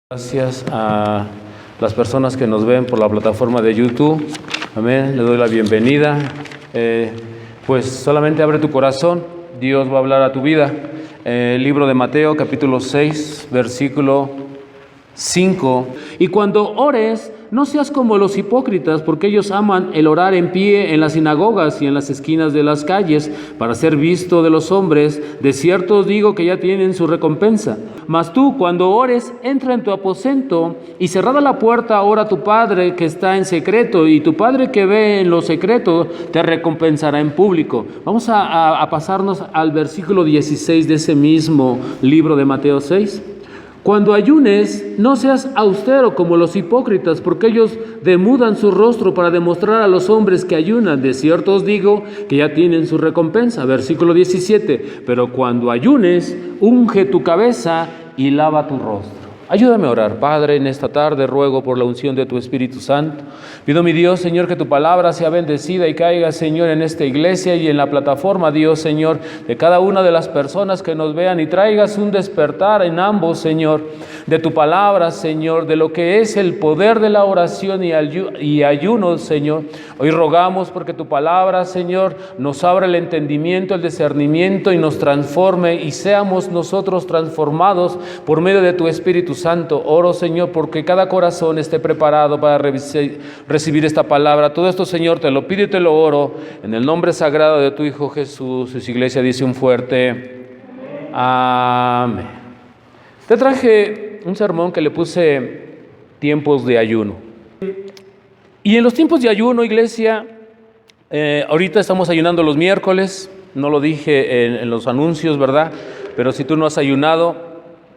Gracias a las personas que nos ven por la plataforma de YouTube. Amén. Le doy la bienvenida. Pues solamente abre tu corazón. Dios va a hablar a tu vida. Libro de Mateo, capítulo 6, versículo 5. Y cuando ores, no seas como los hipócritas, porque ellos aman el orar en pie en las sinagogas y en las esquinas de las calles, para ser visto de los hombres. De cierto os digo que ya tienen su recompensa. Mas tú, cuando ores, entra en tu aposento, y cerrada la puerta, ora a tu Padre que está en secreto, y tu Padre que ve en lo secreto te recompensará en público. Vamos a pasarnos al versículo 16 de ese mismo libro de Mateo 6. Cuando ayunes, no seas austero como los hipócritas, porque ellos demudan su rostro para demostrar a los hombres que ayunan. De cierto os digo que ya tienen su recompensa. Versículo 17. Pero cuando ayunes, unge tu cabeza y lava tu rostro. Ayúdame a orar. Padre, en esta tarde ruego por la unción de tu Espíritu Santo. Pido, mi Dios, Señor, que tu palabra sea bendecida y caiga, Señor, en esta iglesia y en la plataforma, Dios, Señor, de cada una de las personas que nos vean, y traigas un despertar en ambos, Señor, de tu palabra, Señor, de lo que es el poder de la oración y ayuno, Señor. Hoy rogamos porque tu palabra, Señor, nos abra el entendimiento, el discernimiento y nos transforme y seamos nosotros transformados por medio de tu Espíritu Santo. Oro, Señor, porque cada corazón esté preparado para recibir esta palabra. Todo esto, Señor, te lo pido y te lo oro en el nombre sagrado de tu Hijo Jesús. Su iglesia dice un fuerte amén. Te traje un sermón que le puse tiempos de ayuno. Y en los tiempos de ayuno, iglesia, ahorita estamos ayunando los miércoles. No lo dije en los anuncios, ¿verdad? Pero si tú no has ayunado,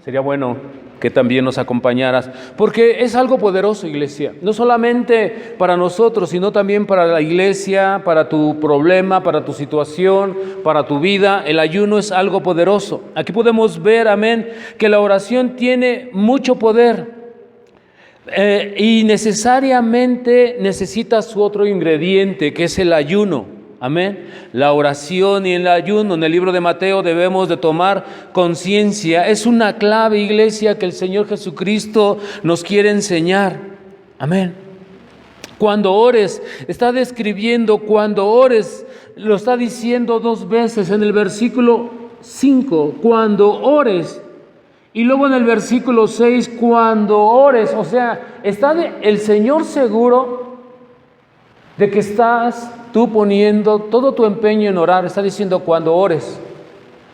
sería bueno que también nos acompañaras, porque es algo poderoso, iglesia, no solamente para nosotros, sino también para la iglesia, para tu problema, para tu situación, para tu vida. El ayuno es algo poderoso. Aquí podemos ver, amén, que la oración tiene mucho poder y necesariamente necesita su otro ingrediente, que es el ayuno. Amén. La oración y el ayuno en el libro de Mateo debemos de tomar conciencia. Es una clave, iglesia, que el Señor Jesucristo nos quiere enseñar. Amén. Cuando ores, está describiendo, cuando ores, lo está diciendo dos veces en el versículo 5, cuando ores. Y luego en el versículo 6, cuando ores. O sea, está el Señor seguro de que estás tú poniendo todo tu empeño en orar. Está diciendo cuando ores,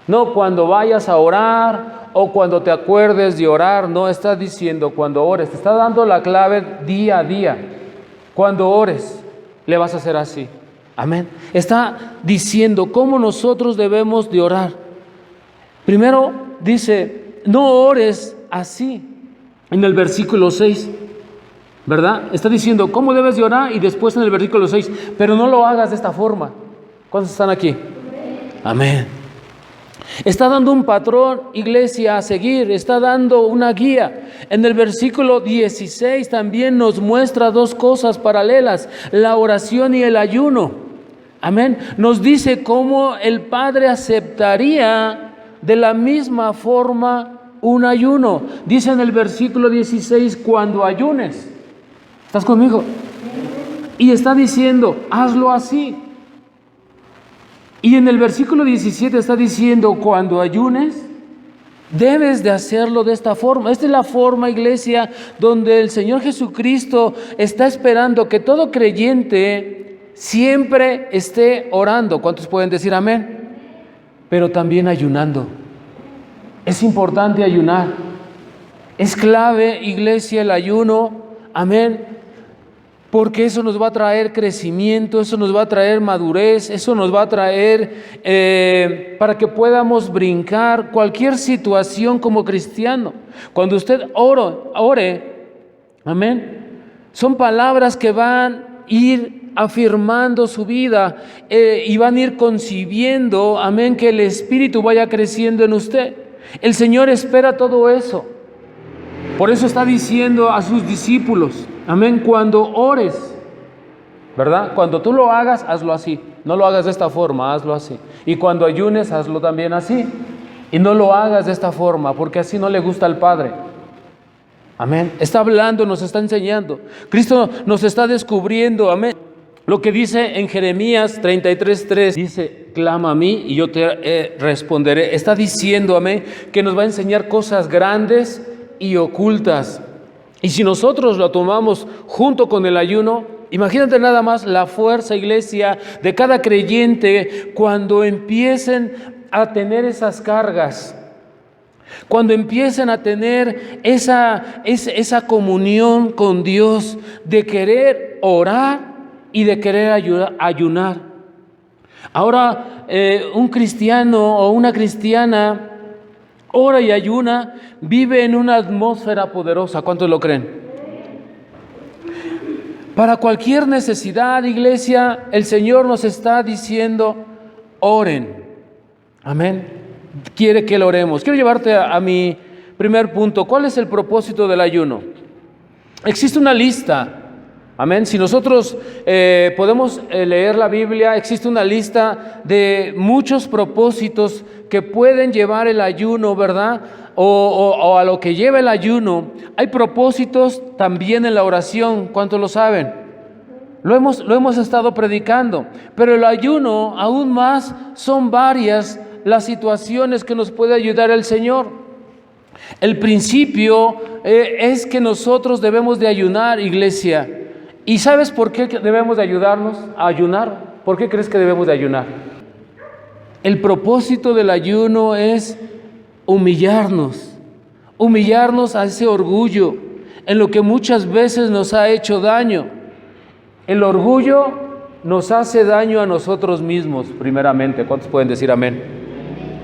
no cuando vayas a orar o cuando te acuerdes de orar. No, está diciendo cuando ores. Te está dando la clave día a día. Cuando ores, le vas a hacer así. Amén. Está diciendo cómo nosotros debemos de orar. Primero dice, no ores así, en el versículo 6. ¿Verdad? Está diciendo cómo debes de orar, y después en el versículo 6, pero no lo hagas de esta forma. ¿Cuántos están aquí? Amén. Está dando un patrón, iglesia, a seguir. Está dando una guía. En el versículo 16 también nos muestra dos cosas paralelas: la oración y el ayuno. Amén. Nos dice cómo el Padre aceptaría de la misma forma un ayuno. Dice en el versículo 16, cuando ayunes. ¿Estás conmigo? Y está diciendo, hazlo así. Y en el versículo 17 está diciendo, cuando ayunes, debes de hacerlo de esta forma. Esta es la forma, iglesia, donde el Señor Jesucristo está esperando que todo creyente siempre esté orando. ¿Cuántos pueden decir amén? Pero también ayunando. Es importante ayunar. Es clave, iglesia, el ayuno. Amén. Porque eso nos va a traer crecimiento, eso nos va a traer madurez, eso nos va a traer para que podamos brincar cualquier situación como cristiano. Cuando usted ore, amén, son palabras que van a ir afirmando su vida y van a ir concibiendo, amén, que el Espíritu vaya creciendo en usted. El Señor espera todo eso. Por eso está diciendo a sus discípulos, amén, cuando ores, ¿verdad? Cuando tú lo hagas, hazlo así. No lo hagas de esta forma, hazlo así. Y cuando ayunes, hazlo también así. Y no lo hagas de esta forma, porque así no le gusta al Padre. Amén. Está hablando, nos está enseñando. Cristo nos está descubriendo. Amén. Lo que dice en Jeremías 33:3, dice, clama a mí y yo te responderé. Está diciendo, amén, que nos va a enseñar cosas grandes y ocultas. Y si nosotros lo tomamos junto con el ayuno, imagínate nada más la fuerza, iglesia, de cada creyente cuando empiecen a tener esas cargas. Cuando empiecen a tener esa comunión con Dios, de querer orar y de querer ayunar. Ahora, un cristiano o una cristiana ora y ayuna, vive en una atmósfera poderosa. ¿Cuántos lo creen? Para cualquier necesidad, iglesia, el Señor nos está diciendo, oren. Amén. Quiere que lo oremos. Quiero llevarte a mi primer punto. ¿Cuál es el propósito del ayuno? Existe una lista. Amén. Si nosotros podemos leer la Biblia, existe una lista de muchos propósitos que pueden llevar el ayuno, ¿verdad? O a lo que lleva el ayuno. Hay propósitos también en la oración. ¿Cuántos lo saben? Lo hemos estado predicando. Pero el ayuno, aún más, son varias las situaciones que nos puede ayudar el Señor. El principio es que nosotros debemos de ayunar, iglesia. ¿Y sabes por qué debemos de ayudarnos a ayunar? ¿Por qué crees que debemos de ayunar? El propósito del ayuno es humillarnos a ese orgullo, en lo que muchas veces nos ha hecho daño. El orgullo nos hace daño a nosotros mismos, primeramente. ¿Cuántos pueden decir amén?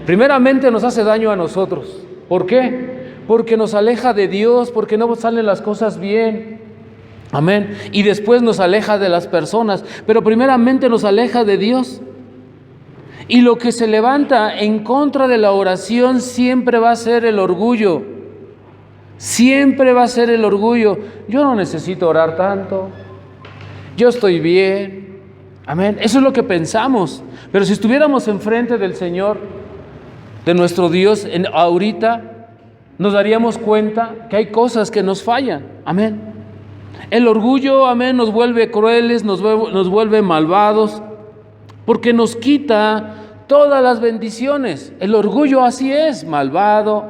Primeramente nos hace daño a nosotros. ¿Por qué? Porque nos aleja de Dios, porque no salen las cosas bien. Amén. Y después nos aleja de las personas, pero primeramente nos aleja de Dios. Y lo que se levanta en contra de la oración siempre va a ser el orgullo. Siempre va a ser el orgullo. Yo no necesito orar tanto. Yo estoy bien. Amén. Eso es lo que pensamos. Pero si estuviéramos enfrente del Señor, de nuestro Dios, ahorita, nos daríamos cuenta que hay cosas que nos fallan. Amén. El orgullo, amén, nos vuelve crueles, nos vuelve malvados, porque nos quita todas las bendiciones. El orgullo así es, malvado,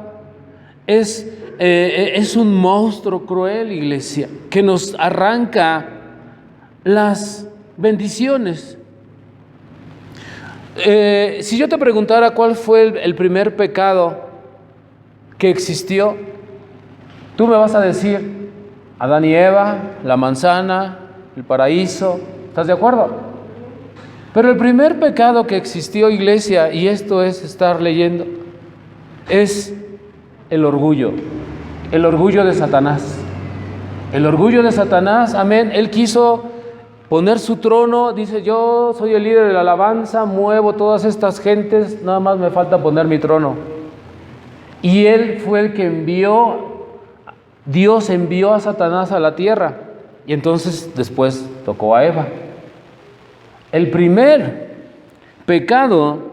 es un monstruo cruel, iglesia, que nos arranca las bendiciones. Si yo te preguntara cuál fue el primer pecado que existió, tú me vas a decir Adán y Eva, la manzana, el paraíso. ¿Estás de acuerdo? Pero el primer pecado que existió, iglesia, y esto es estar leyendo, es el orgullo de Satanás. El orgullo de Satanás, amén. Él quiso poner su trono, dice, yo soy el líder de la alabanza, muevo todas estas gentes, nada más me falta poner mi trono. Y él fue el que Dios envió a Satanás a la tierra, y entonces después tocó a Eva. El primer pecado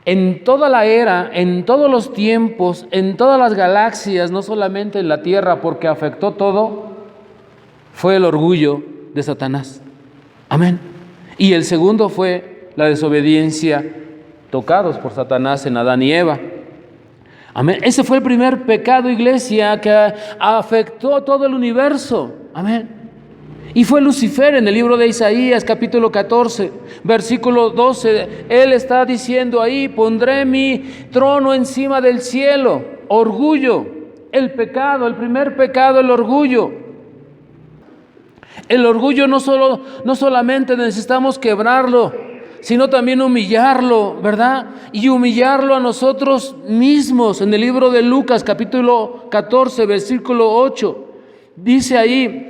en toda la era, en todos los tiempos, en todas las galaxias, no solamente en la tierra, porque afectó todo, fue el orgullo de Satanás. Amén. Y el segundo fue la desobediencia, tocados por Satanás en Adán y Eva. Amén. Ese fue el primer pecado, iglesia, que afectó todo el universo. Amén. Y fue Lucifer en el libro de Isaías, capítulo 14, versículo 12. Él está diciendo ahí, pondré mi trono encima del cielo. Orgullo, el pecado, el primer pecado, el orgullo. El orgullo no solamente necesitamos quebrarlo, sino también humillarlo, ¿verdad? Y humillarlo a nosotros mismos. En el libro de Lucas, capítulo 14, versículo 8, dice ahí,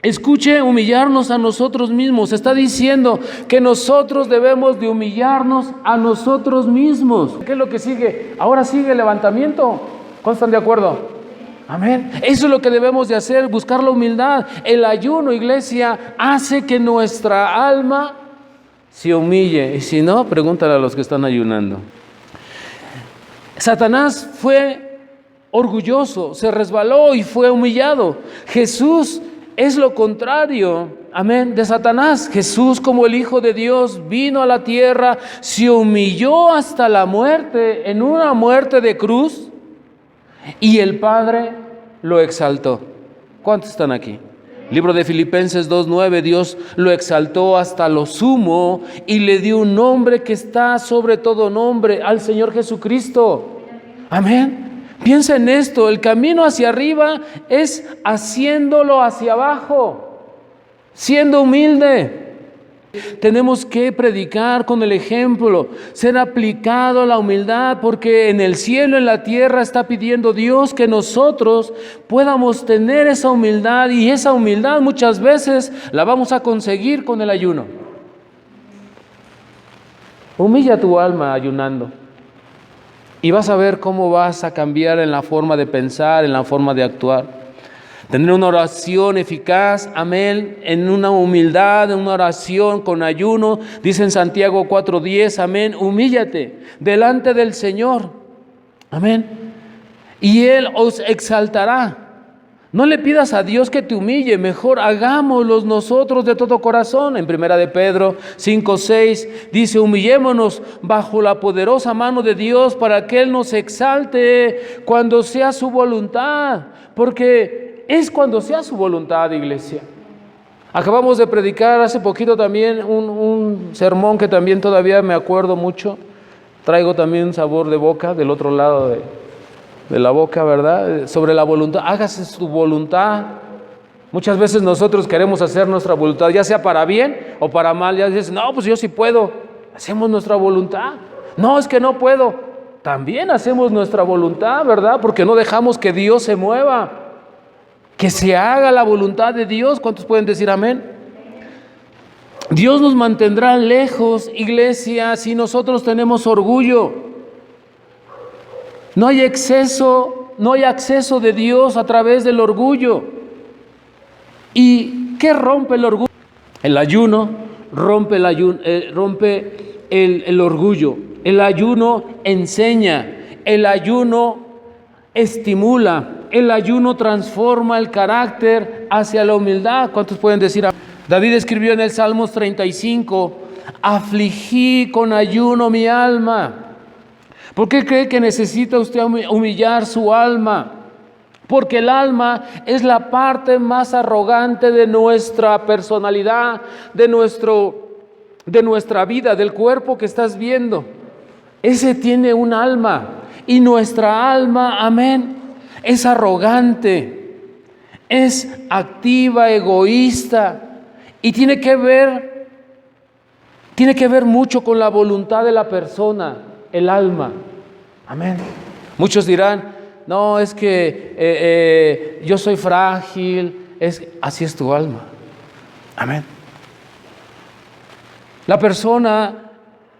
escuche, humillarnos a nosotros mismos. Está diciendo que nosotros debemos de humillarnos a nosotros mismos. ¿Qué es lo que sigue? Ahora sigue el levantamiento. ¿Cuántos están de acuerdo? Amén. Eso es lo que debemos de hacer, buscar la humildad. El ayuno, iglesia, hace que nuestra alma se humille. Y si no, pregúntale a los que están ayunando. Satanás fue orgulloso, se resbaló y fue humillado. Jesús es lo contrario, amén, de Satanás. Jesús, como el Hijo de Dios, vino a la tierra, se humilló hasta la muerte, en una muerte de cruz, y el Padre lo exaltó. ¿Cuántos están aquí? Libro de Filipenses 2:9, Dios lo exaltó hasta lo sumo y le dio un nombre que está sobre todo nombre, al Señor Jesucristo. Amén. Piensa en esto, el camino hacia arriba es haciéndolo hacia abajo, siendo humilde. Tenemos que predicar con el ejemplo, ser aplicado a la humildad, porque en el cielo, en la tierra, está pidiendo Dios que nosotros podamos tener esa humildad, y esa humildad muchas veces la vamos a conseguir con el ayuno. Humilla tu alma ayunando. Y vas a ver cómo vas a cambiar en la forma de pensar, en la forma de actuar. Tener una oración eficaz, amén, en una humildad, en una oración con ayuno. Dice en Santiago 4:10, amén, humíllate delante del Señor, amén, y Él os exaltará. No le pidas a Dios que te humille, mejor hagámoslo nosotros de todo corazón. En 1 de Pedro 5:6 dice, humillémonos bajo la poderosa mano de Dios para que Él nos exalte cuando sea su voluntad, porque es cuando sea su voluntad, iglesia. Acabamos de predicar hace poquito también un sermón que también todavía me acuerdo mucho. Traigo también un sabor de boca del otro lado de la boca, ¿verdad? Sobre la voluntad. Hágase su voluntad. Muchas veces nosotros queremos hacer nuestra voluntad, ya sea para bien o para mal. Ya dices, no, pues yo sí puedo. Hacemos nuestra voluntad. No, es que no puedo. También hacemos nuestra voluntad, ¿verdad? Porque no dejamos que Dios se mueva. Que se haga la voluntad de Dios. ¿Cuántos pueden decir amén? Dios nos mantendrá lejos, iglesia, si nosotros tenemos orgullo. No hay acceso de Dios a través del orgullo. ¿Y qué rompe el orgullo? El ayuno rompe el orgullo. El ayuno enseña, el ayuno estimula, el ayuno transforma el carácter hacia la humildad. ¿Cuántos pueden decir? David escribió en el Salmos 35, afligí con ayuno mi alma. ¿Por qué cree que necesita usted humillar su alma? Porque el alma es la parte más arrogante de nuestra personalidad, de nuestra vida, del cuerpo que estás viendo. Ese tiene un alma, y nuestra alma, amén, es arrogante, es activa, egoísta, y tiene que ver mucho con la voluntad de la persona, el alma. Amén. Muchos dirán, no, es que yo soy frágil. Así es tu alma. Amén. La persona,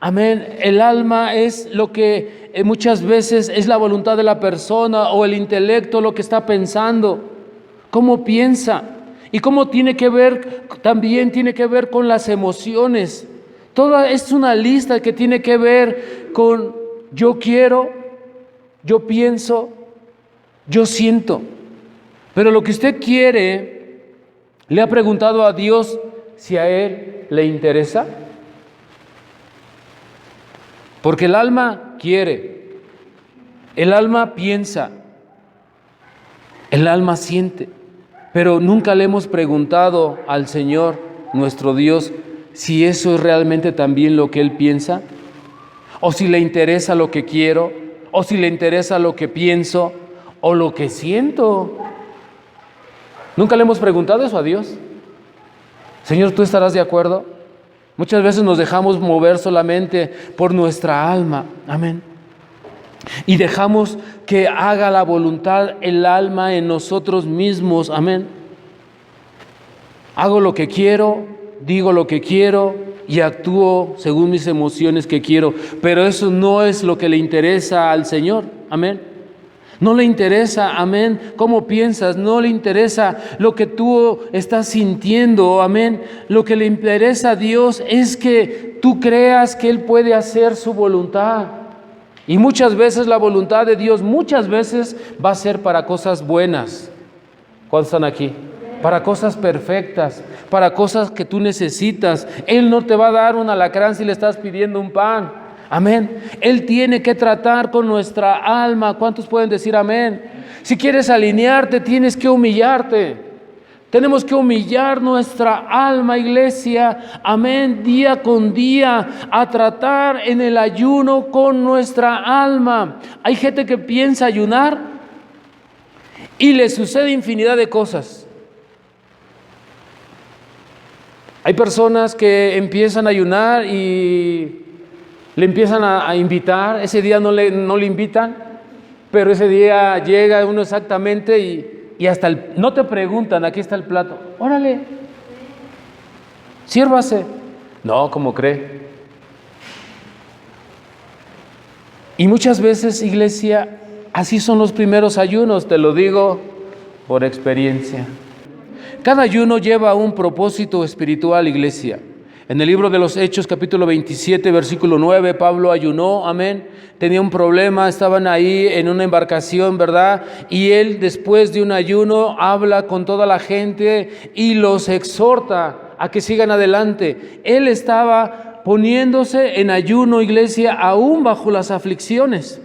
amén, el alma es lo que muchas veces es la voluntad de la persona, o el intelecto, lo que está pensando, cómo piensa, y cómo también tiene que ver con las emociones. Toda es una lista que tiene que ver con yo quiero, yo pienso, yo siento. Pero lo que usted quiere, ¿le ha preguntado a Dios si a Él le interesa? Porque el alma quiere, el alma piensa, el alma siente, pero nunca le hemos preguntado al Señor, nuestro Dios, si eso es realmente también lo que Él piensa, o si le interesa lo que quiero, o si le interesa lo que pienso, o lo que siento. Nunca le hemos preguntado eso a Dios. Señor, ¿tú estarás de acuerdo? Muchas veces nos dejamos mover solamente por nuestra alma, amén, y dejamos que haga la voluntad el alma en nosotros mismos, amén. Hago lo que quiero, digo lo que quiero y actúo según mis emociones que quiero, pero eso no es lo que le interesa al Señor, amén. No le interesa, amén, cómo piensas, no le interesa lo que tú estás sintiendo, amén. Lo que le interesa a Dios es que tú creas que Él puede hacer su voluntad. Y muchas veces la voluntad de Dios, muchas veces va a ser para cosas buenas. ¿Cuántos están aquí? Para cosas perfectas, para cosas que tú necesitas. Él no te va a dar un alacrán si le estás pidiendo un pan. Amén. Él tiene que tratar con nuestra alma. ¿Cuántos pueden decir amén? Si quieres alinearte, tienes que humillarte. Tenemos que humillar nuestra alma, iglesia, amén, día con día, a tratar en el ayuno con nuestra alma. Hay gente que piensa ayunar y le sucede infinidad de cosas. Hay personas que empiezan a ayunar y le empiezan a invitar, ese día no le invitan, pero ese día llega uno exactamente y hasta no te preguntan, aquí está el plato, órale, sírvase. No, ¿cómo cree? Y muchas veces, iglesia, así son los primeros ayunos, te lo digo por experiencia. Cada ayuno lleva un propósito espiritual, iglesia. En el libro de los Hechos, capítulo 27, versículo 9, Pablo ayunó, amén. Tenía un problema, estaban ahí en una embarcación, ¿verdad? Y él, después de un ayuno, habla con toda la gente y los exhorta a que sigan adelante. Él estaba poniéndose en ayuno, iglesia, aún bajo las aflicciones.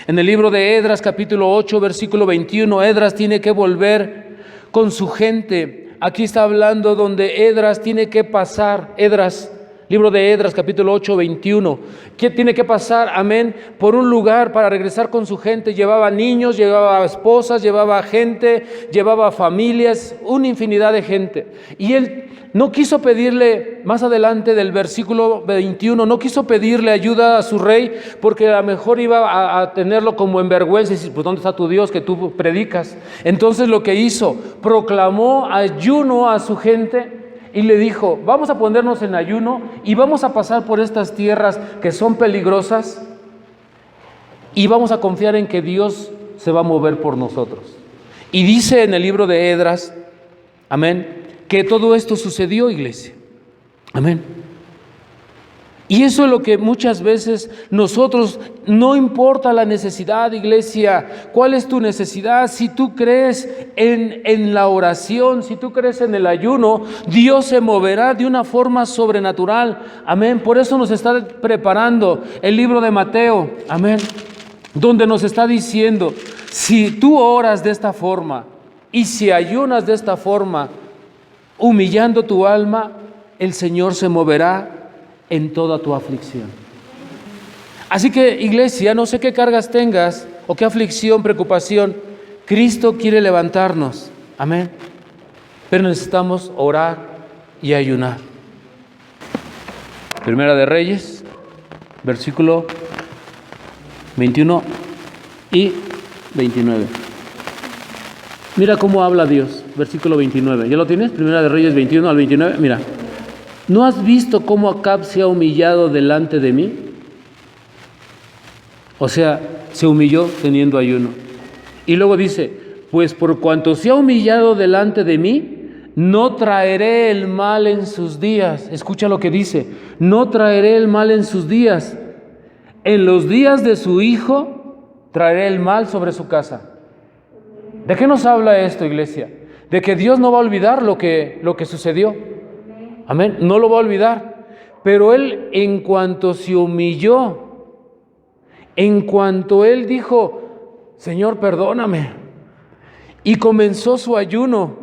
En el libro de Esdras, capítulo 8, versículo 21, Esdras tiene que volver con su gente. Aquí está hablando donde Esdras tiene que pasar, libro de Esdras, capítulo 8, 21, que tiene que pasar, amén, por un lugar para regresar con su gente. Llevaba niños, llevaba esposas, llevaba gente, llevaba familias, una infinidad de gente. Y él no quiso pedirle, más adelante del versículo 21, no quiso pedirle ayuda a su rey, porque a lo mejor iba a tenerlo como en vergüenza y decir, pues ¿dónde está tu Dios que tú predicas? Entonces lo que hizo, proclamó ayuno a su gente y le dijo, vamos a ponernos en ayuno y vamos a pasar por estas tierras que son peligrosas y vamos a confiar en que Dios se va a mover por nosotros. Y dice en el libro de Esdras, amén, que todo esto sucedió, iglesia. Amén. Y eso es lo que muchas veces nosotros, no importa la necesidad, iglesia, ¿cuál es tu necesidad? Si tú crees en la oración, si tú crees en el ayuno, Dios se moverá de una forma sobrenatural. Amén. Por eso nos está preparando el libro de Mateo. Amén. Donde nos está diciendo, si tú oras de esta forma y si ayunas de esta forma, humillando tu alma, el Señor se moverá en toda tu aflicción. Así que, iglesia, no sé qué cargas tengas o qué aflicción, preocupación, Cristo quiere levantarnos. Amén. Pero necesitamos orar y ayunar. Primera de Reyes, versículo 21 y 29. Mira cómo habla Dios, versículo 29. ¿Ya lo tienes? Primera de Reyes 21 al 29. Mira. ¿No has visto cómo Acab se ha humillado delante de mí? O sea, se humilló teniendo ayuno. Y luego dice, pues por cuanto se ha humillado delante de mí, no traeré el mal en sus días. Escucha lo que dice, no traeré el mal en sus días. En los días de su hijo, traeré el mal sobre su casa. ¿De qué nos habla esto, iglesia? De que Dios no va a olvidar lo que sucedió. Amén, no lo va a olvidar. Pero él, en cuanto se humilló, en cuanto él dijo, Señor, perdóname, y comenzó su ayuno,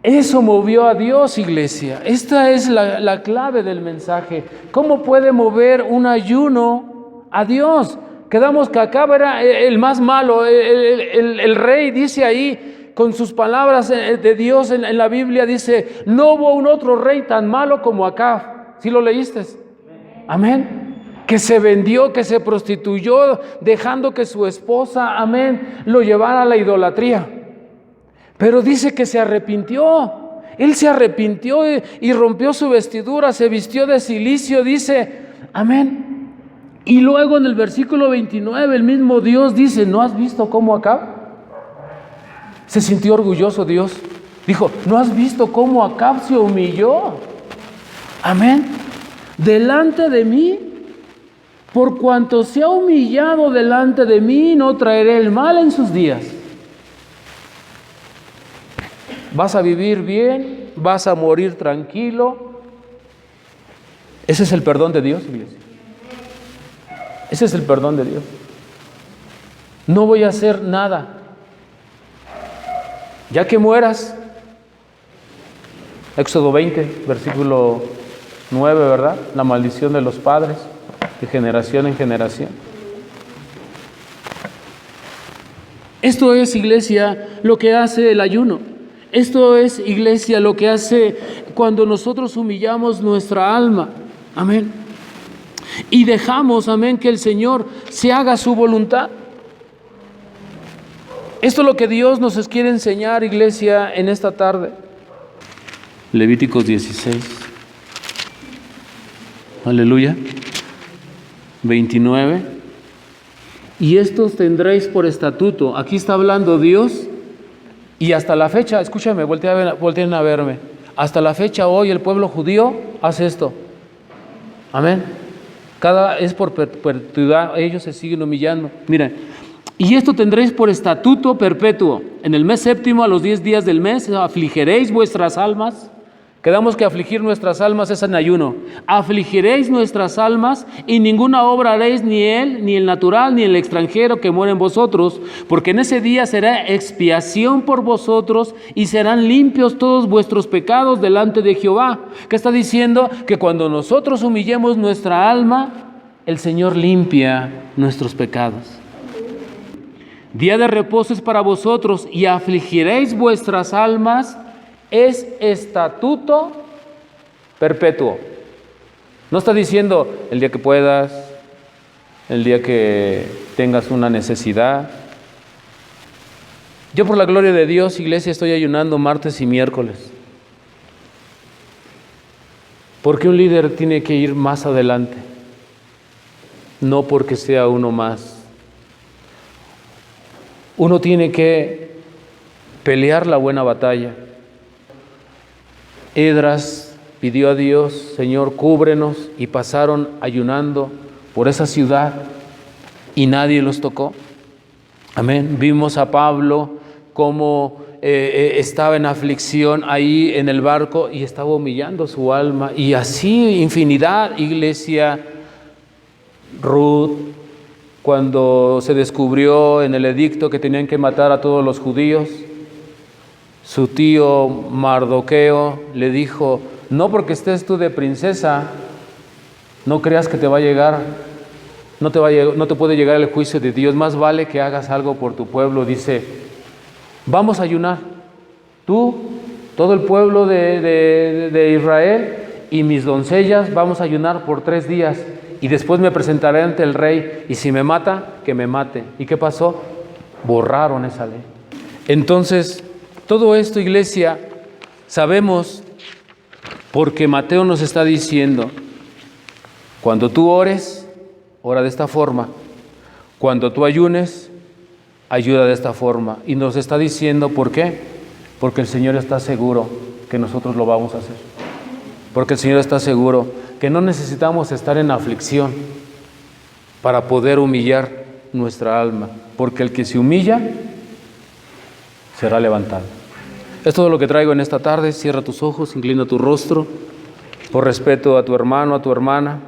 eso movió a Dios, iglesia. Esta es la clave del mensaje. ¿Cómo puede mover un ayuno a Dios? Quedamos que Acab era el más malo, el rey dice ahí, con sus palabras de Dios en la Biblia, dice, no hubo un otro rey tan malo como Acab. ¿Sí lo leíste? Amén. Que se vendió, que se prostituyó, dejando que su esposa, amén, lo llevara a la idolatría. Pero dice que se arrepintió. Él se arrepintió y rompió su vestidura, se vistió de cilicio, dice, amén. Y luego en el versículo 29, el mismo Dios dice, ¿no has visto cómo Acab? Se sintió orgulloso Dios. Dijo, ¿no has visto cómo Acab se humilló? Amén. Delante de mí. por cuanto se ha humillado delante de mí, no traeré el mal en sus días. Vas a vivir bien, vas a morir tranquilo. Ese es el perdón de Dios, iglesia. Ese es el perdón de Dios. No voy a hacer nada. Ya que mueras, Éxodo 20, versículo 9, ¿verdad? La maldición de los padres, de generación en generación. Esto es, iglesia, lo que hace el ayuno. Esto es, iglesia, lo que hace cuando nosotros humillamos nuestra alma. Amén. Y dejamos, amén, que el Señor se haga su voluntad. Esto es lo que Dios nos quiere enseñar, iglesia, en esta tarde. Levíticos 16. Aleluya. 29. Y estos tendréis por estatuto. Aquí está hablando Dios. Y hasta la fecha, escúchame, volteen a verme. Hasta la fecha hoy el pueblo judío hace esto. Amén. Es por perpetuidad, ellos se siguen humillando. Miren. Y esto tendréis por estatuto perpetuo. En el mes séptimo, a los 10 días del mes, afligiréis vuestras almas. Quedamos que afligir nuestras almas es en ayuno. Afligiréis nuestras almas y ninguna obra haréis, ni él, ni el natural, ni el extranjero que muere en vosotros, porque en ese día será expiación por vosotros y serán limpios todos vuestros pecados delante de Jehová. ¿Qué está diciendo? Que cuando nosotros humillemos nuestra alma, el Señor limpia nuestros pecados. Día de reposo es para vosotros y afligiréis vuestras almas, es estatuto perpetuo. No está diciendo el día que puedas, el día que tengas una necesidad. Yo, por la gloria de Dios, iglesia, estoy ayunando martes y miércoles. Porque un líder tiene que ir más adelante, no porque sea uno más. Uno tiene que pelear la buena batalla. Esdras pidió a Dios, Señor, cúbrenos, y pasaron ayunando por esa ciudad y nadie los tocó. Amén. Vimos a Pablo cómo estaba en aflicción ahí en el barco y estaba humillando su alma. Y así infinidad, iglesia. Ruth, cuando se descubrió en el edicto que tenían que matar a todos los judíos, su tío Mardoqueo le dijo: no porque estés tú de princesa, no creas que te va a llegar, no te puede llegar el juicio de Dios, más vale que hagas algo por tu pueblo. Dice: vamos a ayunar, tú, todo el pueblo de Israel y mis doncellas, vamos a ayunar por 3 días. Y después me presentaré ante el rey, y si me mata, que me mate. ¿Y qué pasó? Borraron esa ley. Entonces, todo esto, iglesia, sabemos porque Mateo nos está diciendo: cuando tú ores, ora de esta forma. Cuando tú ayunes, ayuda de esta forma. Y nos está diciendo, ¿por qué? Porque el Señor está seguro que nosotros lo vamos a hacer. Porque el Señor está seguro que no necesitamos estar en aflicción para poder humillar nuestra alma, porque el que se humilla será levantado. Es todo lo que traigo en esta tarde. Cierra tus ojos, inclina tu rostro, por respeto a tu hermano, a tu hermana.